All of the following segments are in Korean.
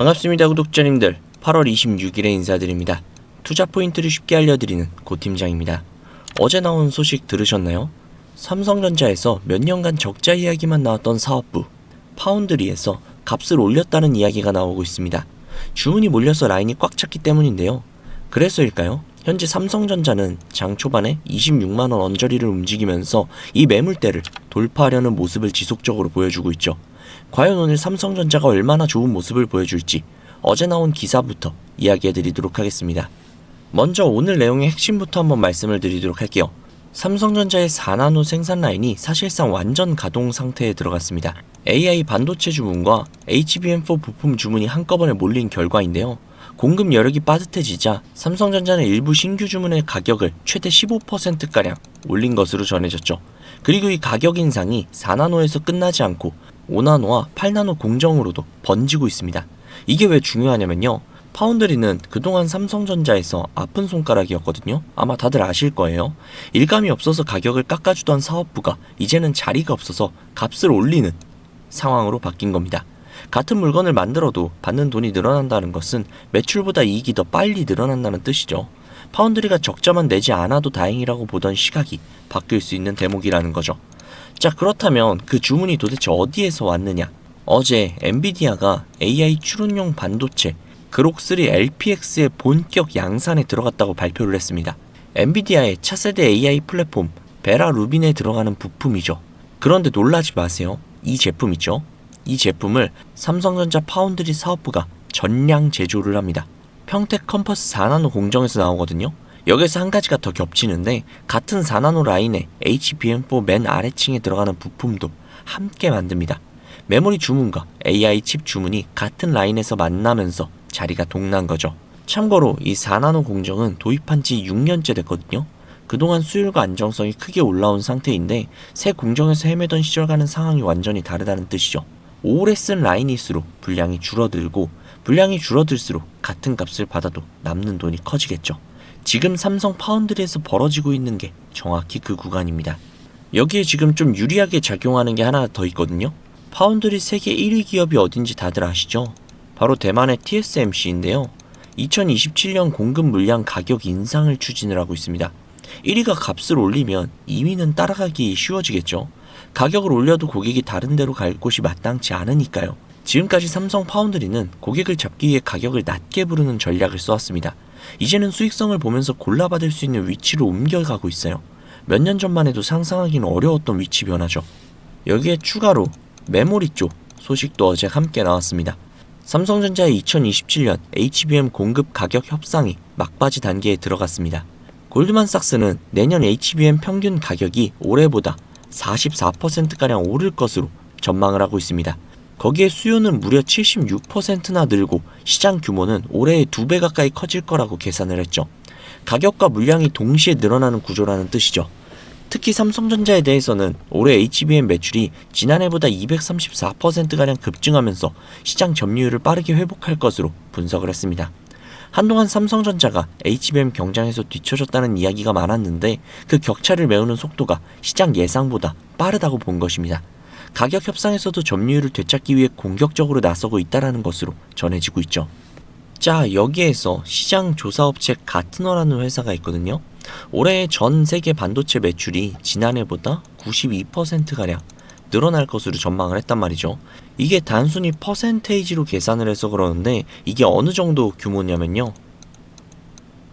반갑습니다 구독자님들. 8월 26일에 인사드립니다. 투자 포인트를 쉽게 알려드리는 고팀장입니다. 어제 나온 소식 들으셨나요? 삼성전자에서 몇 년간 적자 이야기만 나왔던 사업부 파운드리에서 값을 올렸다는 이야기가 나오고 있습니다. 주문이 몰려서 라인이 꽉 찼기 때문인데요. 그래서일까요? 현재 삼성전자는 장 초반에 26만원 언저리를 움직이면서 이 매물대를 돌파하려는 모습을 지속적으로 보여주고 있죠. 과연 오늘 삼성전자가 얼마나 좋은 모습을 보여줄지 어제 나온 기사부터 이야기해드리도록 하겠습니다. 먼저 오늘 내용의 핵심부터 한번 말씀을 드리도록 할게요. 삼성전자의 4나노 생산 라인이 사실상 완전 가동 상태에 들어갔습니다. AI 반도체 주문과 HBM4 부품 주문이 한꺼번에 몰린 결과인데요. 공급 여력이 빠듯해지자 삼성전자는 일부 신규 주문의 가격을 최대 15%가량 올린 것으로 전해졌죠. 그리고 이 가격 인상이 4나노에서 끝나지 않고 5나노와 8나노 공정으로도 번지고 있습니다. 이게 왜 중요하냐면요. 파운드리는 그동안 삼성전자에서 아픈 손가락이었거든요. 아마 다들 아실 거예요. 일감이 없어서 가격을 깎아주던 사업부가 이제는 자리가 없어서 값을 올리는 상황으로 바뀐 겁니다. 같은 물건을 만들어도 받는 돈이 늘어난다는 것은 매출보다 이익이 더 빨리 늘어난다는 뜻이죠. 파운드리가 적자만 내지 않아도 다행이라고 보던 시각이 바뀔 수 있는 대목이라는 거죠. 자, 그렇다면 그 주문이 도대체 어디에서 왔느냐? 어제 엔비디아가 AI 추론용 반도체 그록3 LPX의 본격 양산에 들어갔다고 발표를 했습니다. 엔비디아의 차세대 AI 플랫폼 베라 루빈에 들어가는 부품이죠. 그런데 놀라지 마세요. 이 제품 있죠? 이 제품을 삼성전자 파운드리 사업부가 전량 제조를 합니다. 평택 컴퍼스 4나노 공정에서 나오거든요. 여기서 한 가지가 더 겹치는데 같은 4나노 라인에 HBM4 맨 아래층에 들어가는 부품도 함께 만듭니다. 메모리 주문과 AI 칩 주문이 같은 라인에서 만나면서 자리가 동난 거죠. 참고로 이 4나노 공정은 도입한 지 6년째 됐거든요. 그동안 수율과 안정성이 크게 올라온 상태인데 새 공정에서 헤매던 시절과는 상황이 완전히 다르다는 뜻이죠. 오래 쓴 라인일수록 분량이 줄어들고 분량이 줄어들수록 같은 값을 받아도 남는 돈이 커지겠죠. 지금 삼성 파운드리에서 벌어지고 있는 게 정확히 그 구간입니다. 여기에 지금 좀 유리하게 작용하는 게 하나 더 있거든요. 파운드리 세계 1위 기업이 어딘지 다들 아시죠? 바로 대만의 TSMC인데요. 2027년 공급 물량 가격 인상을 추진을 하고 있습니다. 1위가 값을 올리면 2위는 따라가기 쉬워지겠죠. 가격을 올려도 고객이 다른 데로 갈 곳이 마땅치 않으니까요. 지금까지 삼성 파운드리는 고객을 잡기 위해 가격을 낮게 부르는 전략을 써왔습니다. 이제는 수익성을 보면서 골라받을 수 있는 위치로 옮겨가고 있어요. 몇 년 전만 해도 상상하기는 어려웠던 위치 변화죠. 여기에 추가로 메모리 쪽 소식도 어제 함께 나왔습니다. 삼성전자의 2027년 HBM 공급 가격 협상이 막바지 단계에 들어갔습니다. 골드만삭스는 내년 HBM 평균 가격이 올해보다 44%가량 오를 것으로 전망을 하고 있습니다. 거기에 수요는 무려 76%나 늘고 시장 규모는 올해의 2배 가까이 커질 거라고 계산을 했죠. 가격과 물량이 동시에 늘어나는 구조라는 뜻이죠. 특히 삼성전자에 대해서는 올해 HBM 매출이 지난해보다 234%가량 급증하면서 시장 점유율을 빠르게 회복할 것으로 분석을 했습니다. 한동안 삼성전자가 HBM 경쟁에서 뒤처졌다는 이야기가 많았는데 그 격차를 메우는 속도가 시장 예상보다 빠르다고 본 것입니다. 가격 협상에서도 점유율을 되찾기 위해 공격적으로 나서고 있다는 것으로 전해지고 있죠. 자, 여기에서 시장 조사업체 가트너라는 회사가 있거든요. 올해 전 세계 반도체 매출이 지난해보다 92%가량 늘어날 것으로 전망을 했단 말이죠. 이게 단순히 퍼센테이지로 계산을 해서 그러는데 이게 어느 정도 규모냐면요.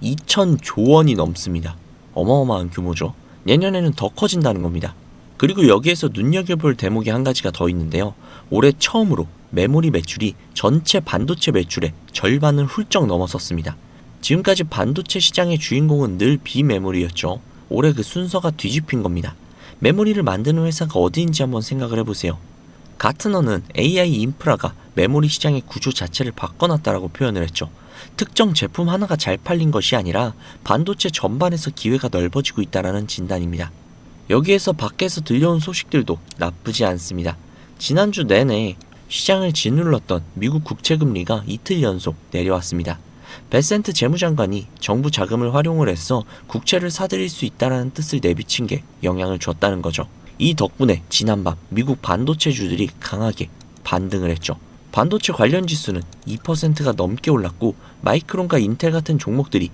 2,000조 원이 넘습니다. 어마어마한 규모죠. 내년에는 더 커진다는 겁니다. 그리고 여기에서 눈여겨볼 대목이 한 가지가 더 있는데요. 올해 처음으로 메모리 매출이 전체 반도체 매출의 절반을 훌쩍 넘어섰습니다. 지금까지 반도체 시장의 주인공은 늘 비메모리였죠. 올해 그 순서가 뒤집힌 겁니다. 메모리를 만드는 회사가 어디인지 한번 생각을 해보세요. 가트너는 AI 인프라가 메모리 시장의 구조 자체를 바꿔놨다라고 표현을 했죠. 특정 제품 하나가 잘 팔린 것이 아니라 반도체 전반에서 기회가 넓어지고 있다는 진단입니다. 여기에서 밖에서 들려온 소식들도 나쁘지 않습니다. 지난주 내내 시장을 짓눌렀던 미국 국채금리가 이틀 연속 내려왔습니다. 베센트 재무장관이 정부 자금을 활용을 해서 국채를 사들일 수 있다는 뜻을 내비친 게 영향을 줬다는 거죠. 이 덕분에 지난밤 미국 반도체주들이 강하게 반등을 했죠. 반도체 관련 지수는 2%가 넘게 올랐고 마이크론과 인텔 같은 종목들이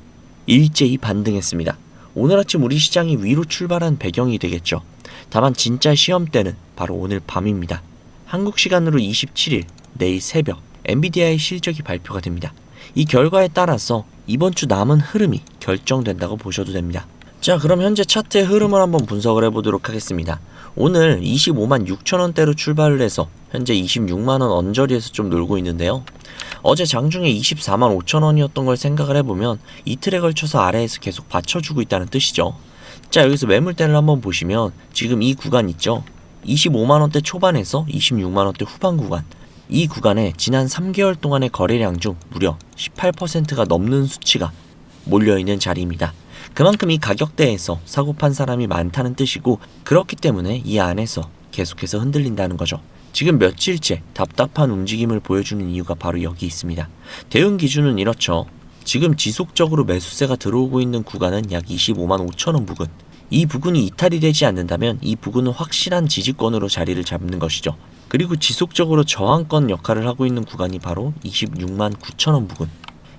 일제히 반등했습니다. 오늘 아침 우리 시장이 위로 출발한 배경이 되겠죠. 다만 진짜 시험대는 바로 오늘 밤입니다. 한국 시간으로 27일 내일 새벽 엔비디아의 실적이 발표가 됩니다. 이 결과에 따라서 이번 주 남은 흐름이 결정된다고 보셔도 됩니다. 자, 그럼 현재 차트의 흐름을 한번 분석을 해보도록 하겠습니다. 오늘 25만 6천원대로 출발을 해서 현재 26만원 언저리에서 좀 놀고 있는데요. 어제 장중에 24만 5천원이었던 걸 생각을 해보면 이틀에 걸쳐서 아래에서 계속 받쳐주고 있다는 뜻이죠. 자, 여기서 매물대를 한번 보시면 지금 이 구간 있죠. 25만원대 초반에서 26만원대 후반 구간, 이 구간에 지난 3개월 동안의 거래량 중 무려 18%가 넘는 수치가 몰려있는 자리입니다. 그만큼 이 가격대에서 사고 판 사람이 많다는 뜻이고, 그렇기 때문에 이 안에서 계속해서 흔들린다는 거죠. 지금 며칠째 답답한 움직임을 보여주는 이유가 바로 여기 있습니다. 대응 기준은 이렇죠. 지금 지속적으로 매수세가 들어오고 있는 구간은 약 25만 5천원 부근. 이 부근이 이탈이 되지 않는다면 이 부근은 확실한 지지권으로 자리를 잡는 것이죠. 그리고 지속적으로 저항권 역할을 하고 있는 구간이 바로 26만 9천원 부근.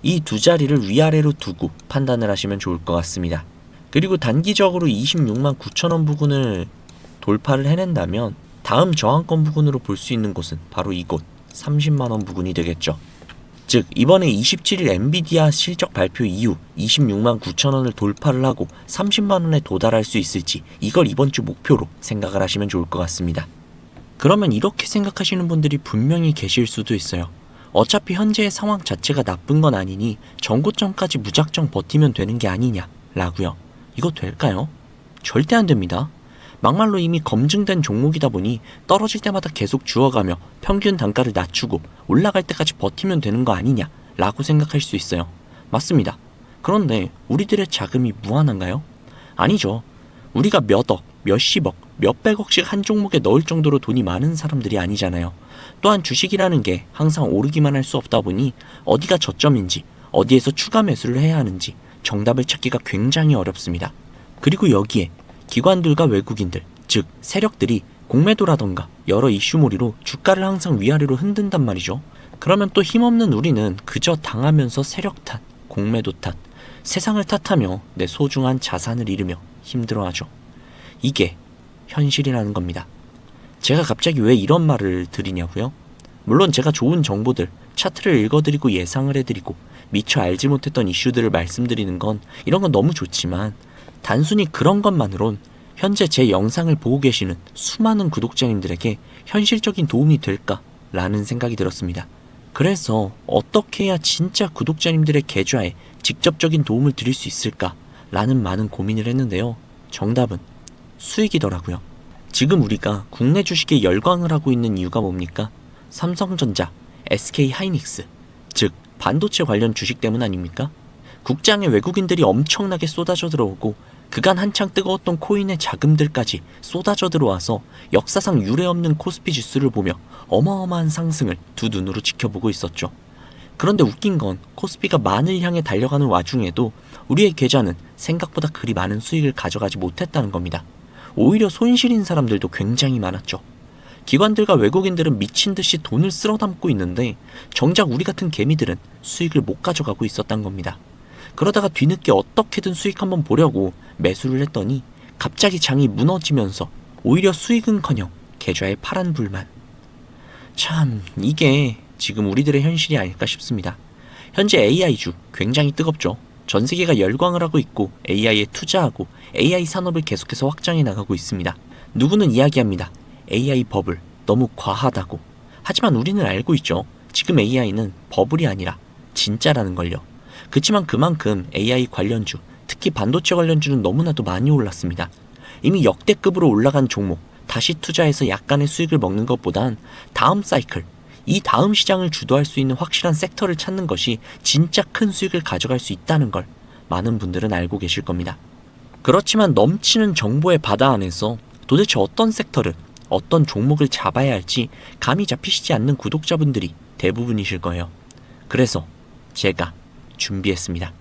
이 두 자리를 위아래로 두고 판단을 하시면 좋을 것 같습니다. 그리고 단기적으로 26만 9천원 부근을 돌파를 해낸다면 다음 저항권 부근으로 볼 수 있는 곳은 바로 이곳 30만원 부근이 되겠죠. 즉 이번에 27일 엔비디아 실적 발표 이후 26만 9천원을 돌파를 하고 30만원에 도달할 수 있을지, 이걸 이번 주 목표로 생각을 하시면 좋을 것 같습니다. 그러면 이렇게 생각하시는 분들이 분명히 계실 수도 있어요. 어차피 현재의 상황 자체가 나쁜 건 아니니 전고점까지 무작정 버티면 되는 게 아니냐 라고요. 이거 될까요? 절대 안 됩니다. 막말로 이미 검증된 종목이다 보니 떨어질 때마다 계속 주워가며 평균 단가를 낮추고 올라갈 때까지 버티면 되는 거 아니냐 라고 생각할 수 있어요. 맞습니다. 그런데 우리들의 자금이 무한한가요? 아니죠. 우리가 몇억, 몇십억, 몇백억씩 한 종목에 넣을 정도로 돈이 많은 사람들이 아니잖아요. 또한 주식이라는 게 항상 오르기만 할 수 없다 보니 어디가 저점인지, 어디에서 추가 매수를 해야 하는지 정답을 찾기가 굉장히 어렵습니다. 그리고 여기에 기관들과 외국인들, 즉 세력들이 공매도라던가 여러 이슈몰이로 주가를 항상 위아래로 흔든단 말이죠. 그러면 또 힘없는 우리는 그저 당하면서 세력 탓, 공매도 탓, 세상을 탓하며 내 소중한 자산을 잃으며 힘들어하죠. 이게 현실이라는 겁니다. 제가 갑자기 왜 이런 말을 드리냐고요? 물론 제가 좋은 정보들, 차트를 읽어드리고 예상을 해드리고 미처 알지 못했던 이슈들을 말씀드리는 건, 이런 건 너무 좋지만 단순히 그런 것만으론 현재 제 영상을 보고 계시는 수많은 구독자님들에게 현실적인 도움이 될까라는 생각이 들었습니다. 그래서 어떻게 해야 진짜 구독자님들의 계좌에 직접적인 도움을 드릴 수 있을까라는 많은 고민을 했는데요. 정답은 수익이더라고요. 지금 우리가 국내 주식에 열광을 하고 있는 이유가 뭡니까? 삼성전자, SK하이닉스, 즉 반도체 관련 주식 때문 아닙니까? 국장에 외국인들이 엄청나게 쏟아져 들어오고 그간 한창 뜨거웠던 코인의 자금들까지 쏟아져 들어와서 역사상 유례없는 코스피 지수를 보며 어마어마한 상승을 두 눈으로 지켜보고 있었죠. 그런데 웃긴 건 코스피가 만을 향해 달려가는 와중에도 우리의 계좌는 생각보다 그리 많은 수익을 가져가지 못했다는 겁니다. 오히려 손실인 사람들도 굉장히 많았죠. 기관들과 외국인들은 미친 듯이 돈을 쓸어 담고 있는데 정작 우리 같은 개미들은 수익을 못 가져가고 있었단 겁니다. 그러다가 뒤늦게 어떻게든 수익 한번 보려고 매수를 했더니 갑자기 장이 무너지면서 오히려 수익은커녕 계좌에 파란불만. 참, 이게 지금 우리들의 현실이 아닐까 싶습니다. 현재 AI주 굉장히 뜨겁죠. 전 세계가 열광을 하고 있고 AI에 투자하고 AI 산업을 계속해서 확장해 나가고 있습니다. 누구는 이야기합니다. AI 버블 너무 과하다고. 하지만 우리는 알고 있죠. 지금 AI는 버블이 아니라 진짜라는 걸요. 그치만 그만큼 AI 관련주, 특히 반도체 관련주는 너무나도 많이 올랐습니다. 이미 역대급으로 올라간 종목, 다시 투자해서 약간의 수익을 먹는 것보단 다음 사이클, 이 다음 시장을 주도할 수 있는 확실한 섹터를 찾는 것이 진짜 큰 수익을 가져갈 수 있다는 걸 많은 분들은 알고 계실 겁니다. 그렇지만 넘치는 정보의 바다 안에서 도대체 어떤 섹터를, 어떤 종목을 잡아야 할지 감이 잡히시지 않는 구독자분들이 대부분이실 거예요. 그래서 제가 준비했습니다.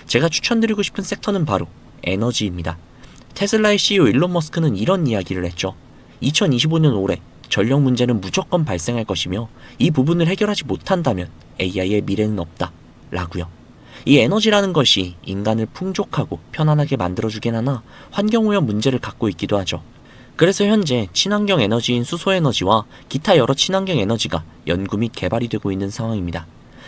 제가 추천드리고 싶은 섹터는 바로 에너지입니다. 테슬라의 CEO 일론 머스크는 이런 이야기를 했죠. 2025년 올해 전력 문제는 무조건 발생할 것이며 이 부분을 해결하지 못한다면 AI의 미래는 없다 라고요. 이 에너지라는 것이 인간을 풍족하고 편안하게 만들어주긴 하나 환경오염 문제를 갖고 있기도 하죠. 그래서 현재 친환경 에너지인 수소에너지와 기타 여러 친환경 에너지가 연구 및 개발이 되고 있는 상황입니다.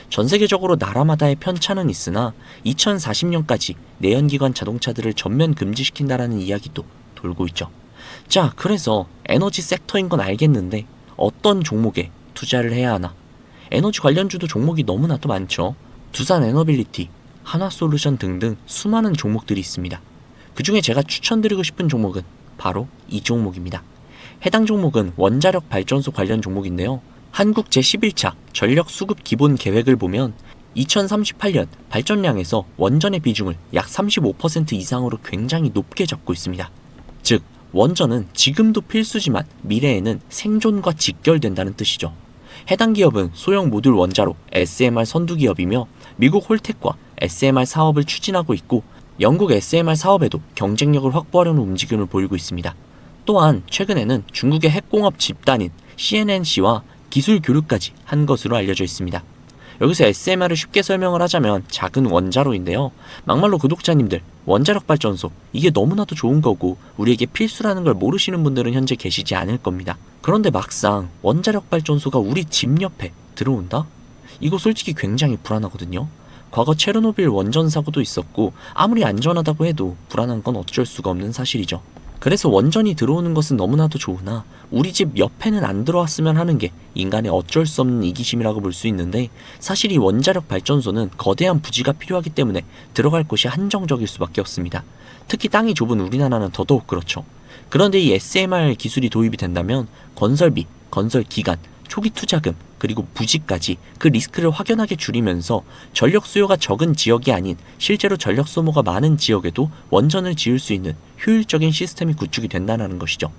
전 세계적으로 나라마다의 편차는 있으나 2040년까지 내연기관 자동차들을 전면 금지시킨다라는 이야기도 돌고 있죠. 자, 그래서 에너지 섹터인 건 알겠는데 어떤 종목에 투자를 해야 하나? 에너지 관련주도 종목이 너무나도 많죠. 두산 에너빌리티, 한화솔루션 등등 수많은 종목들이 있습니다. 그 중에 제가 추천드리고 싶은 종목은 바로 이 종목입니다. 해당 종목은 원자력 발전소 관련 종목인데요. 한국 제11차 전력 수급 기본 계획을 보면 2038년 발전량에서 원전의 비중을 약 35% 이상으로 굉장히 높게 잡고 있습니다. 즉, 원전은 지금도 필수지만 미래에는 생존과 직결된다는 뜻이죠. 해당 기업은 소형 모듈 원자로 SMR 선두 기업이며 미국 홀텍과 SMR 사업을 추진하고 있고 영국 SMR 사업에도 경쟁력을 확보하려는 움직임을 보이고 있습니다. 또한 최근에는 중국의 핵공업 집단인 CNNC와 기술 교류까지 한 것으로 알려져 있습니다. 여기서 SMR을 쉽게 설명을 하자면 작은 원자로인데요. 막말로 구독자님들, 원자력 발전소 이게 너무나도 좋은 거고 우리에게 필수라는 걸 모르시는 분들은 현재 계시지 않을 겁니다. 그런데 막상 원자력 발전소가 우리 집 옆에 들어온다? 이거 솔직히 굉장히 불안하거든요. 과거 체르노빌 원전 사고도 있었고 아무리 안전하다고 해도 불안한 건 어쩔 수가 없는 사실이죠. 그래서 원전이 들어오는 것은 너무나도 좋으나 우리 집 옆에는 안 들어왔으면 하는 게 인간의 어쩔 수 없는 이기심이라고 볼 수 있는데 사실 이 원자력 발전소는 거대한 부지가 필요하기 때문에 들어갈 곳이 한정적일 수밖에 없습니다. 특히 땅이 좁은 우리나라는 더더욱 그렇죠. 그런데 이 SMR 기술이 도입이 된다면 건설비, 건설 기간, 초기 투자금, 그리고 부지까지 그 리스크를 확연하게 줄이면서 전력 수요가 적은 지역이 아닌 실제로 전력 소모가 많은 지역에도 원전을 지을 수 있는 효율적인 시스템이 구축이 된다는 것이죠.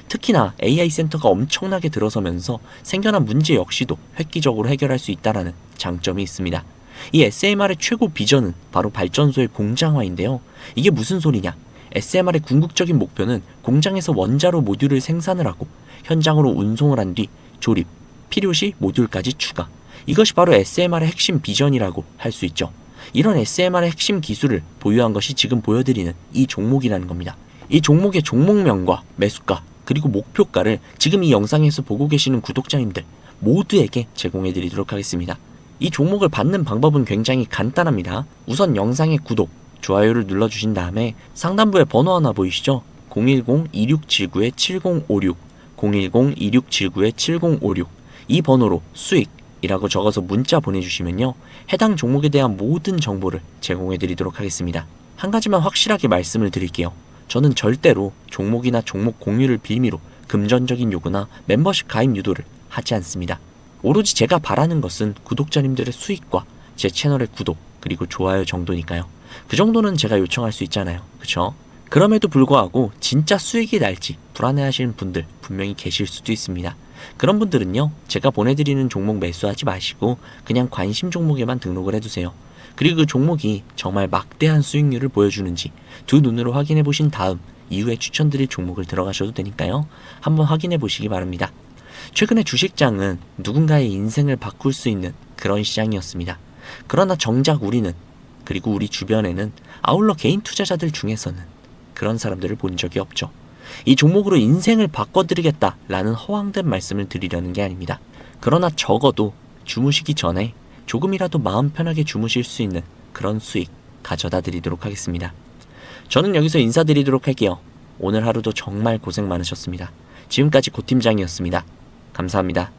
특히나 AI 센터가 엄청나게 들어서면서 생겨난 문제 역시도 획기적으로 해결할 수 있다는 장점이 있습니다. 이 SMR의 최고 비전은 바로 발전소의 공장화인데요. 이게 무슨 소리냐? SMR의 궁극적인 목표는 공장에서 원자로 모듈을 생산을 하고 현장으로 운송을 한 뒤 조립, 필요시 모듈까지 추가. 이것이 바로 SMR의 핵심 비전이라고 할 수 있죠. 이런 SMR의 핵심 기술을 보유한 것이 지금 보여드리는 이 종목이라는 겁니다. 이 종목의 종목명과 매수가 그리고 목표가를 지금 이 영상에서 보고 계시는 구독자님들 모두에게 제공해 드리도록 하겠습니다. 이 종목을 받는 방법은 굉장히 간단합니다. 우선 영상의 구독, 좋아요를 눌러주신 다음에 상단부에 번호 하나 보이시죠? 010-2679-7056 010-2679-7056 이 번호로 수익이라고 적어서 문자 보내주시면요. 해당 종목에 대한 모든 정보를 제공해 드리도록 하겠습니다. 한 가지만 확실하게 말씀을 드릴게요. 저는 절대로 종목이나 종목 공유를 빌미로 금전적인 요구나 멤버십 가입 유도를 하지 않습니다. 오로지 제가 바라는 것은 구독자님들의 수익과 제 채널의 구독 그리고 좋아요 정도니까요. 그 정도는 제가 요청할 수 있잖아요. 그쵸? 그럼에도 불구하고 진짜 수익이 날지 불안해하시는 분들 분명히 계실 수도 있습니다. 그런 분들은요, 제가 보내드리는 종목 매수하지 마시고 그냥 관심 종목에만 등록을 해두세요. 그리고 그 종목이 정말 막대한 수익률을 보여주는지 두 눈으로 확인해 보신 다음 이후에 추천드릴 종목을 들어가셔도 되니까요. 한번 확인해 보시기 바랍니다. 최근에 주식장은 누군가의 인생을 바꿀 수 있는 그런 시장이었습니다. 그러나 정작 우리는, 그리고 우리 주변에는 아울러 개인 투자자들 중에서는 그런 사람들을 본 적이 없죠. 이 종목으로 인생을 바꿔드리겠다라는 허황된 말씀을 드리려는 게 아닙니다. 그러나 적어도 주무시기 전에 조금이라도 마음 편하게 주무실 수 있는 그런 수익 가져다 드리도록 하겠습니다. 저는 여기서 인사드리도록 할게요. 오늘 하루도 정말 고생 많으셨습니다. 지금까지 고팀장이었습니다. 감사합니다.